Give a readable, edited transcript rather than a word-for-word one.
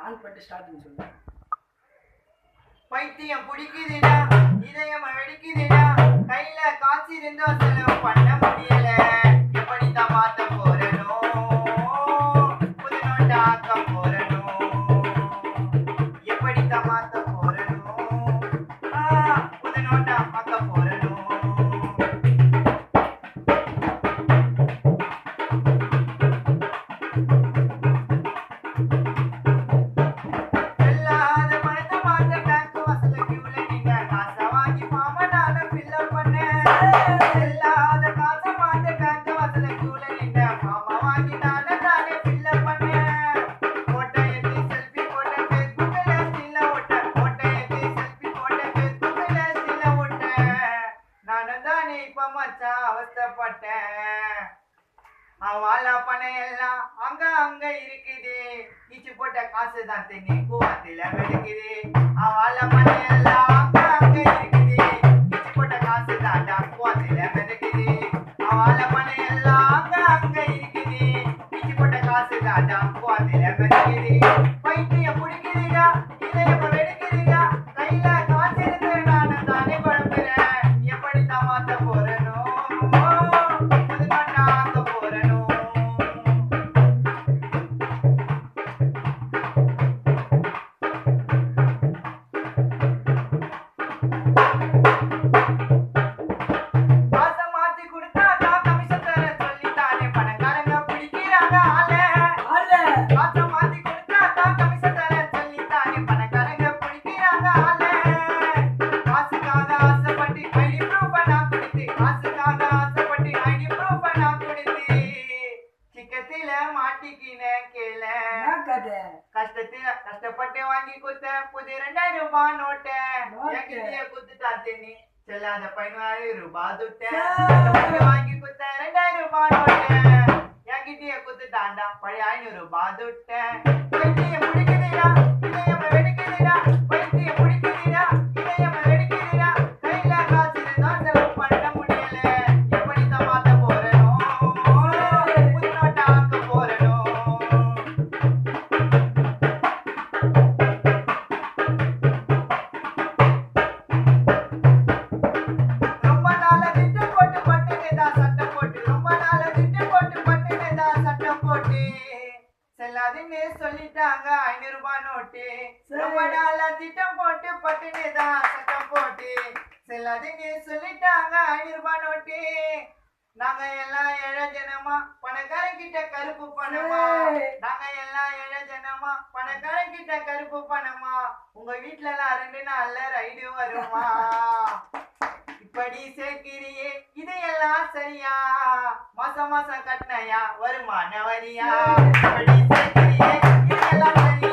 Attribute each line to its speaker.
Speaker 1: On பண்ணிட்டு ஸ்டார்ட்னு சொல்லு.
Speaker 2: பைத்தியம் பிடிக்குதுடா, இதயம் வெடிக்குதுடா, கையில காசு இருந்தோம் செலவு பண்ண முடியல. எப்படித்தான் மாத்த போறனோ, புது நோட்டா ஆக்க போறனோ, எப்படித்தான் மாத்த போறனோ, புது நோட்டா ஆக்க போறனோ. அவள பணம் எல்லாம் அங்க அங்க இருக்குது, ஈச்சு போட்ட காசு தான் தின்னி கூவாத்தில வெடிக்குது. அவள பணம் எல்லாம் அங்க அங்க இருக்குது, ஈச்சு போட்ட காசு தான் கூவாத்தில வெடிக்குது. அவள பணம் எல்லாம் அங்க அங்க இருக்குது, ஈச்சு போட்ட காசு தான் கூவாத்தில வெடிக்குது. பைத்தியம் பிடிக்குதுடா, இதயம் வெடிக்குதுடா, கையில காசு இருந்து நான் தானே குழம்புறேன். எப்படித்தான் மாத்த போறேனோ, கஷ்டப்பட்டு வாங்கி குத்த புது 2000 ரூபாய் நோட்ட என்கிட்டயே குத்துட்டா தென்னி செல்லாத 15000 ரூபாய் துட்ட. வாங்கி குத்த 2000 ரூபாய் நோட்ட என்கிட்டயே குத்துட்டாண்டா பழைய 500 ரூபாய் துட்ட. பைத்தியம் பிடிக்குதுடா, இதயம் வெடிக்குதுடா, பைத்தியம் பிடிக்குதுடா, இதயம் வெடிக்குதுடா, கையில காசு இருந்தா செலவு பண்ண முடியல. எப்படித்தான் மாத்த போறனோ, புது நோட்டா ஆக்க போறனோ. செல்லாதுன்னு சொல்லிட்டாங்க 500 ரூபாய் நோட்டு, ரொம்ப நாளா திட்டம் போட்டு பட்டுனேதான் சட்டம் போட்டு. செல்லாதுன்னு சொல்லிட்டாங்க 500 ரூபாய் நோட்டு, நாங்க எல்லாம் ஏழை ஜனமா பணக்காரங்கிட்ட கருப்பு பணமா, நாங்க எல்லாம் ஏழை ஜனமா பணக்காரங்கிட்ட கருப்பு பணமா. உங்க வீட்டுல எல்லாம் 2 நாள்ல ரைடு வருமா? இப்படி சேர்க்கிறியே இதையெல்லாம் சரியா, மாசம் மாசம் கட்டினையா வருமான வரியா? இப்படி சேர்க்கிறியே இதையெல்லாம் சரியா.